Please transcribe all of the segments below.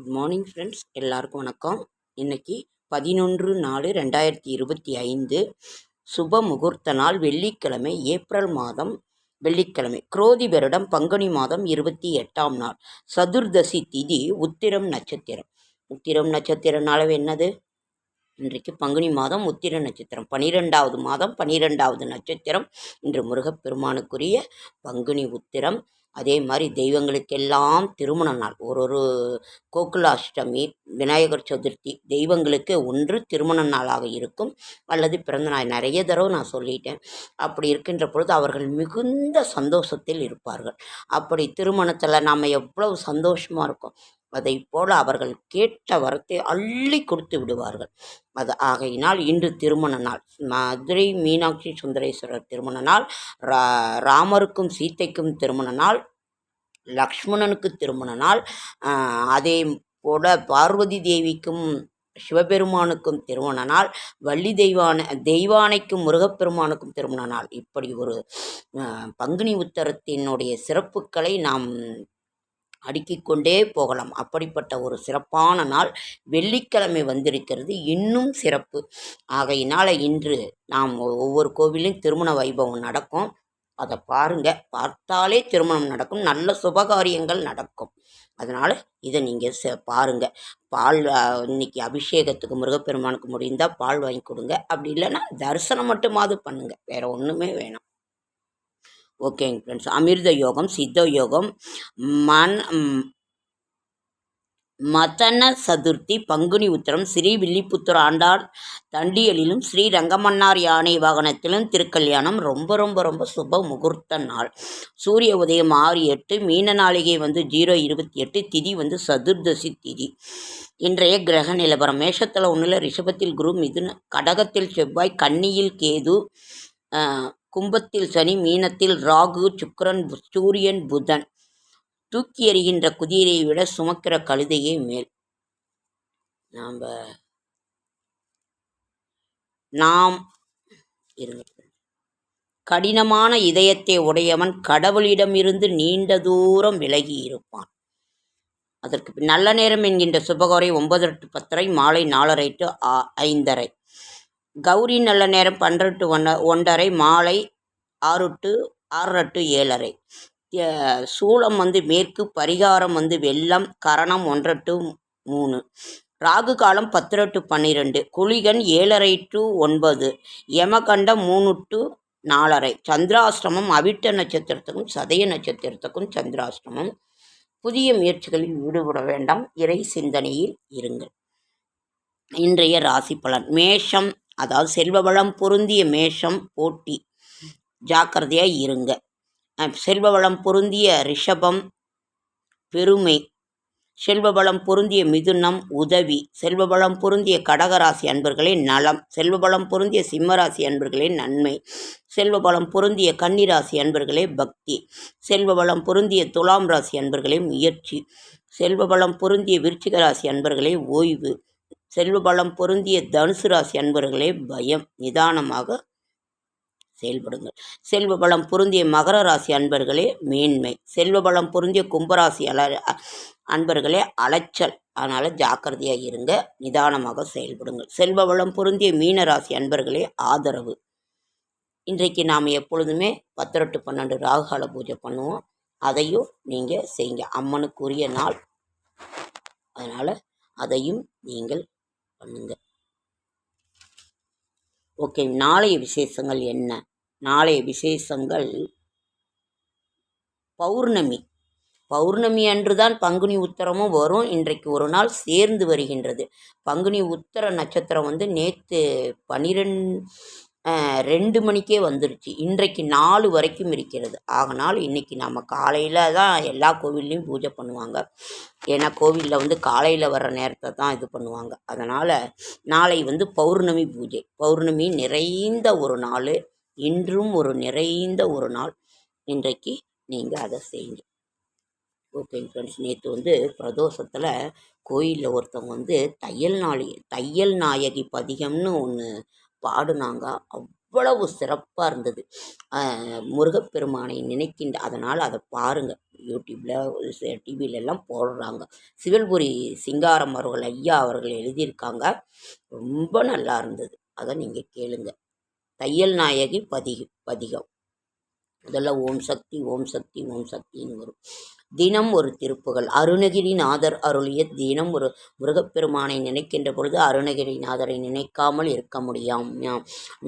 Good morning friends, எல்லாருக்கும் வணக்கம். இன்னைக்கு 11/4/2025 சுப முகூர்த்த நாள் வெள்ளிக்கிழமை, ஏப்ரல் மாதம் வெள்ளிக்கிழமை, குரோதி வருடம் பங்குனி மாதம் 28ஆம் நாள், சதுர்தசி திதி, உத்திரம் நட்சத்திரம். உத்திரம் நட்சத்திர நாளவு என்னது? இன்றைக்கு பங்குனி மாதம் உத்திர நட்சத்திரம், 12வது மாதம் 12வது நட்சத்திரம். இன்று முருகப்பெருமானுக்குரிய பங்குனி உத்திரம். அதே மாதிரி தெய்வங்களுக்கெல்லாம் திருமண நாள். ஒரு கோகுலாஷ்டமி, விநாயகர் சதுர்த்தி தெய்வங்களுக்கு ஒன்று திருமண நாளாக இருக்கும் அல்லது பிறந்த நாள். நிறைய தடவை நான் சொல்லிட்டேன். அப்படி இருக்கின்ற பொழுது அவர்கள் மிகுந்த சந்தோஷத்தில் இருப்பார்கள். அப்படி திருமணத்தில் நாம் எவ்வளவு சந்தோஷமாக இருக்கோம், அதை போல அவர்கள் கேட்ட வரத்தை அள்ளி கொடுத்து விடுவார்கள். அது ஆகையினால் இன்று திருமண நாள். மதுரை மீனாட்சி சுந்தரேஸ்வரர் திருமண நாள், ராமருக்கும் சீத்தைக்கும் திருமண நாள், லக்ஷ்மணனுக்கு திருமண நாள், அதே போல பார்வதி தேவிக்கும் சிவபெருமானுக்கும் திருமண நாள், வள்ளி தெய்வானைக்கும் முருகப்பெருமானுக்கும் திருமண நாள். இப்படி ஒரு பங்குனி உத்தரத்தினுடைய சிறப்புகளை நாம் அடுக்கிக் கொண்டே போகலாம். அப்படிப்பட்ட ஒரு சிறப்பான நாள் வெள்ளிக்கிழமை வந்திருக்கிறது, இன்னும் சிறப்பு. ஆகையினால் இன்று நாம் ஒவ்வொரு கோவிலும் திருமண வைபவம் நடக்கும். அதை பாருங்க, பார்த்தாலே திருமணம் நடக்கும், நல்ல சுபகாரியங்கள் நடக்கும். அதனால் இதை நீங்கள் பாருங்க. பால் இன்னைக்கு அபிஷேகத்துக்கு முருகப்பெருமானுக்கு முடிந்தால் பால் வாங்கி கொடுங்க. அப்படி இல்லைன்னா தரிசனம் மட்டுமாவது பண்ணுங்க, வேற ஒன்றுமே வேணாம். ஓகேங்க ஃப்ரெண்ட்ஸ், அமிர்த யோகம், சித்த யோகம், மதன சதுர்த்தி, பங்குனி உத்திரம், ஸ்ரீ வில்லிபுத்தூர் ஆண்டாள் தண்டியலிலும் ஸ்ரீ ரங்கமன்னார் யானை வாகனத்திலும் திருக்கல்யாணம். ரொம்ப ரொம்ப ரொம்ப சுப முகூர்த்த நாள். சூரிய உதயம் 6:08, மீன நாளிகை 0:28, திதி சதுர்தசி திதி. இன்றைய கிரக நிலவரம்: மேஷத்தில் 1, ரிஷபத்தில் குரு, மிதுன கடகத்தில் செவ்வாய், கன்னியில் கேது, கும்பத்தில் சனி, மீனத்தில் ராகு, சுக்கிரன், சூரியன், புதன். தூக்கி எறிகின்ற குதிரையை விட சுமக்கிற கழுதையே மேல். நாம் கடினமான இதயத்தை உடையவன் கடவுளிடமிருந்து நீண்ட தூரம் விலகி இருப்பான். அதற்கு நல்ல நேரம் என்கின்ற சுபகோரை 9 to 10, மாலை 4:30 to 5:30. கௌரி நல்ல நேரம் 12 to 1:30, மாலை 6 to 6:30 to 7:30. சூலம் மேற்கு, பரிகாரம் வெள்ளம், கரணம் 1 to 3, ராகு காலம் 10 to 12, குளிகன் 7:30 to 9, யமகண்டம் 3 to 4:30. சந்திராஷ்டமம் அவிட்ட நட்சத்திரத்துக்கும் சதய நட்சத்திரத்துக்கும் சந்திராஷ்டமம். புதிய முயற்சிகளில் ஈடுபட வேண்டாம், இறை சிந்தனையில் இருங்கள். இன்றைய ராசி பலன்: மேஷம், அதாவது செல்வ வளம் பொருந்திய மேஷம், போட்டி, ஜாக்கிரதையாக இருங்க. செல்வ வளம் பொருந்திய ரிஷபம், பெருமை. செல்வ வளம் பொருந்திய மிதுனம், உதவி. செல்வ வளம் பொருந்திய கடகராசி அன்பர்களே, நலம். செல்வ வளம் பொருந்திய சிம்மராசி அன்பர்களே, நன்மை. செல்வ வளம் பொருந்திய கன்னிராசி அன்பர்களே, பக்தி. செல்வ வளம் பொருந்திய துலாம் ராசி அன்பர்களே, முயற்சி. செல்வ வளம் பொருந்திய விருச்சிக ராசி அன்பர்களே, ஓய்வு. செல்வ வளம் பொருந்திய தனுசு ராசி அன்பர்களே, பயம். நிதானமாக செயல்படுங்கள். செல்வ பலம் பொருந்திய மகர ராசி அன்பர்களே, மேன்மை. செல்வ பலம் பொருந்திய கும்பராசி அன்பர்களே, அலைச்சல். அதனால் ஜாக்கிரதையாக இருங்க, நிதானமாக செயல்படுங்கள். செல்வ வளம் பொருந்திய மீன ராசி அன்பர்களே, ஆதரவு. இன்றைக்கு நாம் எப்பொழுதுமே 10 to 12 ராகுகால பூஜை பண்ணுவோம். அதையும் நீங்கள் செய்யுங்க, அம்மனுக்குரிய நாள். அதனால் அதையும் நீங்கள் பண்ணுங்க. ஓகே, நாளைய விசேஷங்கள் என்ன? நாளைய விசேஷங்கள் பௌர்ணமி. பௌர்ணமி அன்றுதான் பங்குனி உத்தரமும் வரும். இன்றைக்கு ஒரு நாள் சேர்ந்து வருகின்றது. பங்குனி உத்தர நட்சத்திரம் நேற்று 2 மணிக்கே வந்துருச்சு. இன்றைக்கு 4 வரைக்கும் இருக்கிறது. ஆகனால் இன்றைக்கி நம்ம காலையில் தான் எல்லா கோவில்லையும் பூஜை பண்ணுவாங்க. ஏன்னா கோவிலில் காலையில் வர்ற நேரத்தை தான் இது பண்ணுவாங்க. அதனால் நாளை பௌர்ணமி பூஜை. பௌர்ணமி நிறைந்த ஒரு நாள். இன்றும் ஒரு நிறைந்த ஒரு நாள். இன்றைக்கு நீங்கள் அதை செய்யுங்க. ஓகேங்க ஃப்ரெண்ட்ஸ், நேற்று பிரதோஷத்தில் கோயிலில் ஒருத்தவங்க தையல் நாயகி பதிகம்னு ஒன்று பாடுனாங்க. அவ்வளவு சிறப்பாக இருந்தது. முருகப்பெருமானை நினைக்கின்ற அதனால் அதை பாருங்கள், யூடியூப்பில் டிவிலெல்லாம் போடுறாங்க. சிவல்புரி சிங்காரம் அவர்கள் ஐயா அவர்கள் எழுதியிருக்காங்க. ரொம்ப நல்லா இருந்தது. அதை நீங்கள் கேளுங்க. தையல் நாயகி பதிகம். முதல்ல ஓம் சக்தி ஓம் சக்தி ஓம் சக்தின்னு வரும். தினம் ஒரு திருப்புகள். அருணகிரிநாதர் அருளிய தினம் ஒரு முருகப்பெருமானை நினைக்கின்ற பொழுது அருணகிரிநாதரை நினைக்காமல் இருக்க முடியாம்.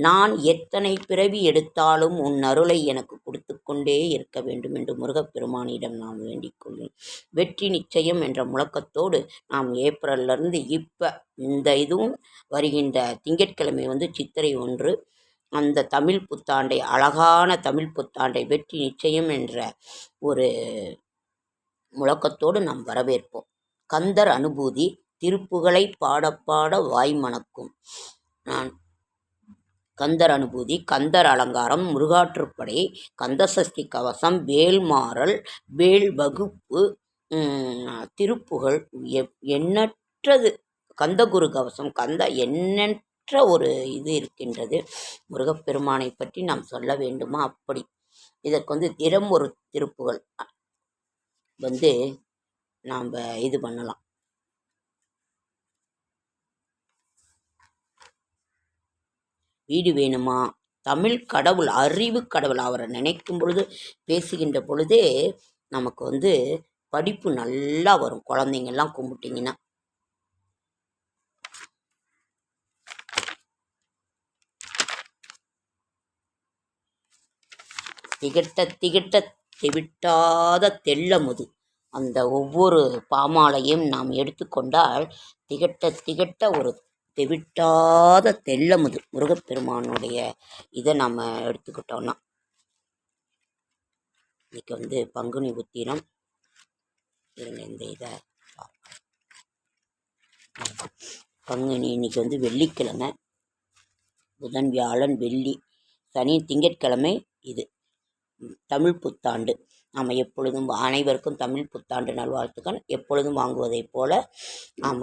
நான் எத்தனை பிறவி எடுத்தாலும் உன் அருளை எனக்கு கொடுத்து கொண்டே இருக்க வேண்டும் என்று முருகப்பெருமானிடம் நாம் வேண்டிக் கொள்வேன். வெற்றி நிச்சயம் என்ற முழக்கத்தோடு நாம் ஏப்ரல்லிருந்து இப்போ இந்த இதுவும் வருகின்ற திங்கட்கிழமை சித்திரை 1 அந்த தமிழ் புத்தாண்டை, அழகான தமிழ் புத்தாண்டை வெற்றி நிச்சயம் என்ற ஒரு முழக்கத்தோடு நாம் வரவேற்போம். கந்தர் அனுபூதி. திருப்புகளை பாடப்பாட வாய் மணக்கும். நான் கந்தர் அனுபூதி, கந்தர் அலங்காரம், முருகாற்றுப்படை, கந்தசஷ்டி கவசம், வேல்மாறல், வேல் வகுப்பு, திருப்புகள், எண்ணற்றது. கந்தகுரு கவசம், எண்ணற்ற ஒரு இது இருக்கின்றது. முருகப்பெருமானை பற்றி நாம் சொல்ல வேண்டுமா? அப்படி இதற்கு தினம் ஒரு திருப்புகள் நாம் இது பண்ணலாம். வீடு வேணுமா? தமிழ் கடவுள், அறிவு கடவுள், அவரை நினைக்கும் பொழுது பேசுகின்ற பொழுதே நமக்கு படிப்பு நல்லா வரும். குழந்தைங்கள்லாம் கும்பிட்டிங்கன்னா திகட்ட திகட்ட தெவிட்டாத தெள்ளமுது. அந்த ஒவ்வொரு பாமாலையும் நாம் எடுத்துக்கொண்டால் திகட்ட திகட்ட ஒரு தெவிட்டாத தெள்ளமுது முருகப்பெருமானுடைய இதை நாம் எடுத்துக்கிட்டோம்னா. இன்னைக்கு பங்குனி உத்திரம். இந்த இதை பங்குனி இன்னைக்கு வெள்ளிக்கிழமை, புதன் வியாழன் வெள்ளி சனி திங்கட்கிழமை இது தமிழ் புத்தாண்டு. நாம் எப்பொழுதும் அனைவருக்கும் தமிழ் புத்தாண்டு நல்வாழ்த்துக்கள். எப்பொழுதும் வாங்குவதைப் போல் நாம்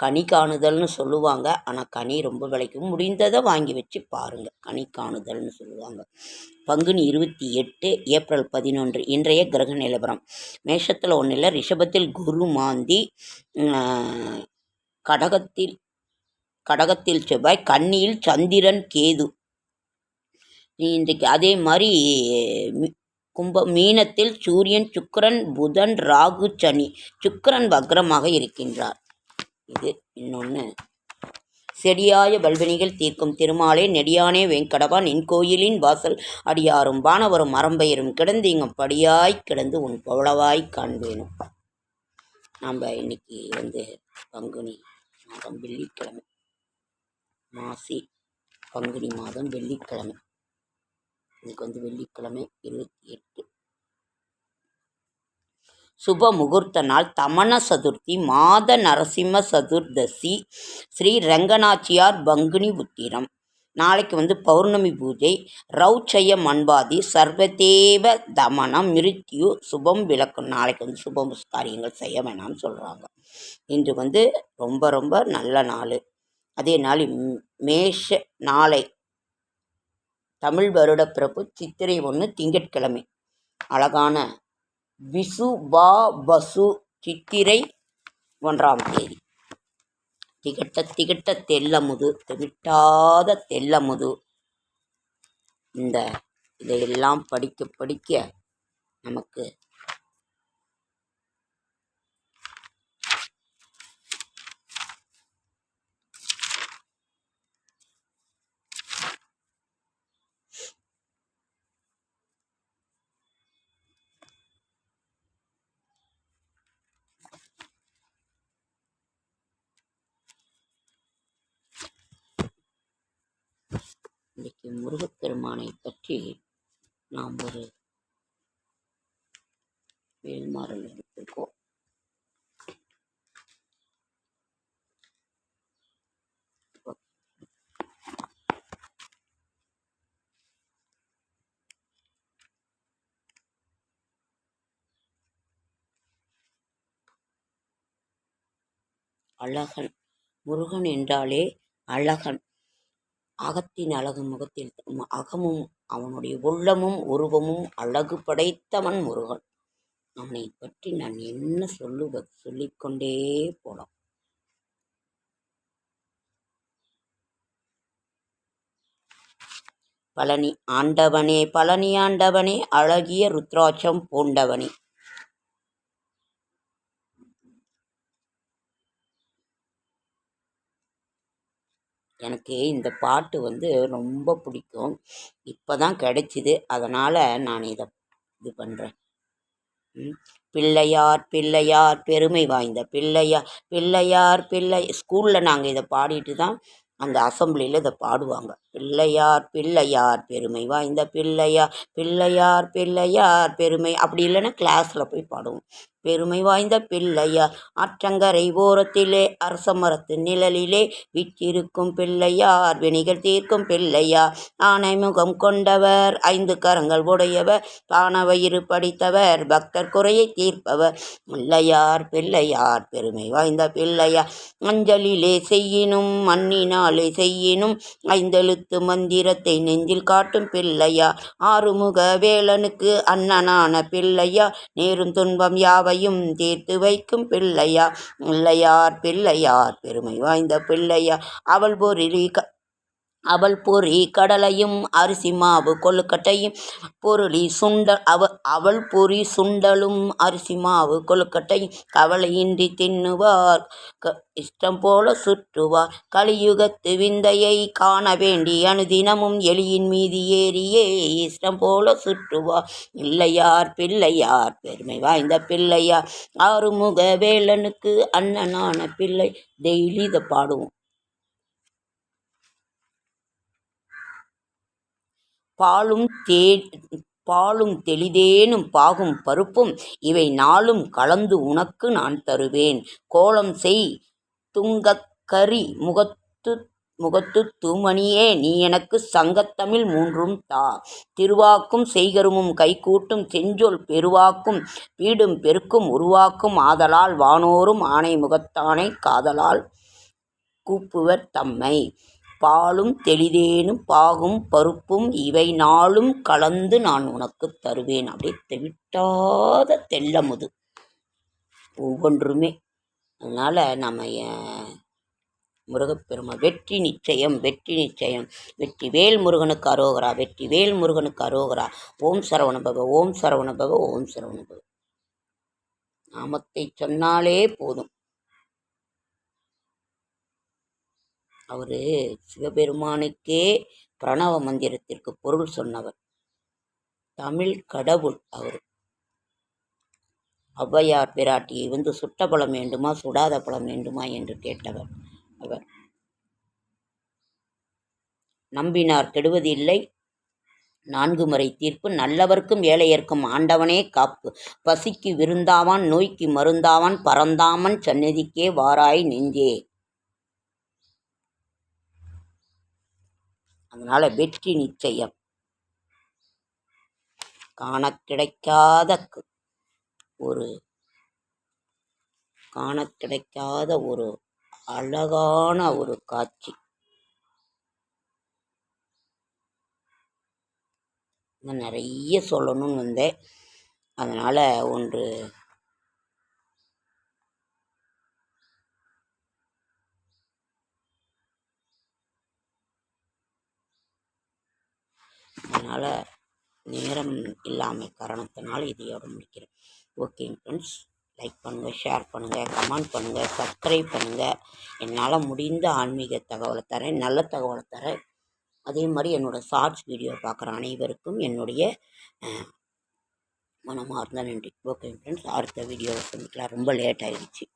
கனி காணுதல்னு சொல்லுவாங்க. ஆனால் கனி ரொம்ப விலைக்கும், முடிந்ததை வாங்கி வச்சு பாருங்கள். கனி காணுதல்னு சொல்லுவாங்க. பங்குனி 28 ஏப்ரல் 11 இன்றைய கிரக நிலவரம். மேஷத்தில் 1 இல்லை, ரிஷபத்தில் குரு மாந்தி, கடகத்தில் செவ்வாய், கன்னியில் சந்திரன் கேது. இன்றைக்கு அதே மாதிரி மீனத்தில் சூரியன், சுக்கிரன், புதன், ராகு, சனி. சுக்கிரன் வக்ரமாக இருக்கின்றார். இது இன்னொன்று. செடியாய வல்வினைகள் தீர்க்கும் திருமாலே நெடியானே வெங்கடவா, நின் கோயிலின் வாசல் அடியாரும் வானவரும் மரம்பெயரும் கிடந்து இங்கும் படியாய் கிடந்து உன் பவளவாய் காண்பேனும். நாம் இன்னைக்கு பங்குனி மாதம் வெள்ளிக்கிழமை, மாசி பங்குனி மாதம் வெள்ளிக்கிழமை. இன்னைக்கு வெள்ளிக்கிழமை 28. சுப முகூர்த்த நாள் தமன சதுர்த்தி, மாத நரசிம்ம சதுர்தசி, ஸ்ரீ ரங்கநாச்சியார் பங்குனி உத்திரம். நாளைக்கு பௌர்ணமி பூஜை, ரௌச்சய மண்பாதி, சர்வதேவ தமனம், மிருத்யு சுபம் விளக்கும். நாளைக்கு சுபம் காரியங்கள் செய்ய வேணாம்னு சொல்கிறாங்க. இன்று ரொம்ப ரொம்ப நல்ல நாள். அதே நாள் மேஷ நாளை தமிழ் வருட பிறப்பு சித்திரை 1 திங்கட்கிழமை. அழகான விசு பா பசு சித்திரை 1ஆம் தேதி. திகட்ட திகட்ட தெள்ளமுது, தெவிட்டாத தெள்ளமுது. இதையெல்லாம் படிக்க படிக்க நமக்கு இன்றைக்கு முருகப்பெருமானை பற்றி நாம் ஒரு வேல்மாறல் எடுத்திருக்கோம். அழகன். முருகன் என்றாலே அழகன். அகத்தின் அழகு முகத்தில் அகமும் அவனுடைய உள்ளமும் உருவமும் அழகு படைத்தவன் முருகன். அவனை பற்றி நான் என்ன சொல்லுவது, சொல்லிக்கொண்டே போலாம். பழனி ஆண்டவனே, பழனி ஆண்டவனே, அழகிய ருத்ராட்சம் பூண்டவனே. எனக்கு இந்த பாட்டு ரொம்ப பிடிக்கும். இப்போ தான் கிடைச்சிது, அதனால் நான் இதை இது பண்ணுறேன். பிள்ளையார் பிள்ளையார் பெருமை வாய்ந்த பிள்ளையார் பிள்ளையார் பிள்ளை. ஸ்கூலில் நாங்கள் இதை பாடிட்டு தான் அந்த அசம்பிளியில் இதை பாடுவாங்க. பிள்ளையார் பிள்ளையார் பெருமை வாய்ந்த பிள்ளையார் பிள்ளையார் பிள்ளையார் பெருமை. அப்படி இல்லைன்னா கிளாஸில் போய் பாடுவோம். பெருமை வாய்ந்த பிள்ளையார் ஆற்றங்கரை ஓரத்திலே அரச மரத்து நிழலிலே வீற்றிருக்கும் பிள்ளையார் வினைகள் தீர்க்கும் பிள்ளையார் ஆனை முகம் கொண்டவர் 5 கரங்கள் உடையவர் தானவயிறு படித்தவர் பக்தர் குறையை தீர்ப்பவர் பிள்ளையார் பிள்ளையார் பெருமை வாய்ந்த பிள்ளையார் அஞ்சலிலே செய்யினும் மண்ணினாலே செய்யினும் 5 எழுத்து மந்திரத்தை நெஞ்சில் காட்டும் பிள்ளையார் ஆறுமுக வேலனுக்கு அண்ணனான பிள்ளையார் நேரும் துன்பம் யாவையும் தீர்த்து வைக்கும் பிள்ளையார் பிள்ளையார் பிள்ளையார் பெருமை வாய்ந்த பிள்ளையார் அவள் பொறி கடலையும் அரிசி மாவு கொழுக்கட்டையும் பொருளி அவள் பொறி சுண்டலும் அரிசி மாவு கொழுக்கட்டையும் கவலையின்றி தின்னுவார் இஷ்டம் போல சுற்றுவார் கலியுகத்து விந்தையை காண வேண்டி அனுதினமும் எலியின் மீது ஏறியே இஷ்டம் போல சுற்றுவார் பிள்ளையார் பிள்ளையார் பெருமை வாய்ந்த பிள்ளையார் ஆறுமுக வேலனுக்கு அண்ணனான பிள்ளை. டெய்லி இதை பாடுவோம். பாலும் தெளிதேனும் பாகும் பருப்பும் இவை 4ம் கலந்து உனக்கு நான் தருவேன். கோலம் செய் துங்கக்கரி முகத்து தூமணியே நீ எனக்கு சங்கத்தமிழ் 3ம் தா. திருவாக்கும் செய்கருமும் கைகூட்டும் செஞ்சொல் பெருவாக்கும் பீடும் பெருக்கும் உருவாக்கும் ஆதலால் வானோரும் ஆணை முகத்தானை காதலால் கூப்புவர் தம்மை. பாலும் தெளிதேனும் பாகும் பருப்பும் இவை 4ம் கலந்து நான் உனக்கு தருவேன். அப்படியே தெவிட்டாத தெல்லமுது ஒவ்வொன்றுமே. அதனால் நம்ம முருகப்பெருமாள் வெற்றி நிச்சயம், வெற்றி நிச்சயம். வெற்றிவேல் முருகனுக்கு அரோகரா, வெற்றிவேல் முருகனுக்கு அரோகரா. ஓம் சரவணபவ, ஓம் சரவணபவ, ஓம் சரவணபவ. நாமத்தை சொன்னாலே போதும். அவர் சிவபெருமானுக்கே பிரணவ மந்திரத்திற்கு பொருள் சொன்னவர். தமிழ் கடவுள் அவர். ஔவையார் பிராட்டியை சுட்ட பழம் வேண்டுமா சுடாத பழம் வேண்டுமா என்று கேட்டவர் அவர். நம்பினார் கெடுவதில்லை 4 முறை தீர்ப்பு நல்லவர்க்கும் ஏழையர்க்கும் ஆண்டவனே காப்பு. பசிக்கு விருந்தாவான் நோய்க்கு மருந்தாவான் பரந்தாமன் சந்நிதிக்கே வாராய் நெஞ்சே. அதனால வெற்றி நிச்சயம். காண கிடைக்காத ஒரு அழகான ஒரு காட்சி. நிறைய சொல்லணும்னு வந்தேன். அதனால நேரம் இல்லாமல் காரணத்தினால் இதையோடு முடிக்கிறேன். ஓகேங்க ஃப்ரெண்ட்ஸ், லைக் பண்ணுங்கள், ஷேர் பண்ணுங்கள், கமெண்ட் பண்ணுங்கள், சப்ஸ்கிரைப் பண்ணுங்கள். என்னால் முடிந்த ஆன்மீக தகவலை தரேன், நல்ல தகவலை தரேன். அதே மாதிரி என்னோடய ஷார்ட்ஸ் வீடியோ பார்க்குற அனைவருக்கும் என்னுடைய மனமார்ந்த நன்றி. ஓகே ஃப்ரெண்ட்ஸ், அடுத்த வீடியோவை சந்திக்கலாம். ரொம்ப லேட் ஆகிடுச்சு.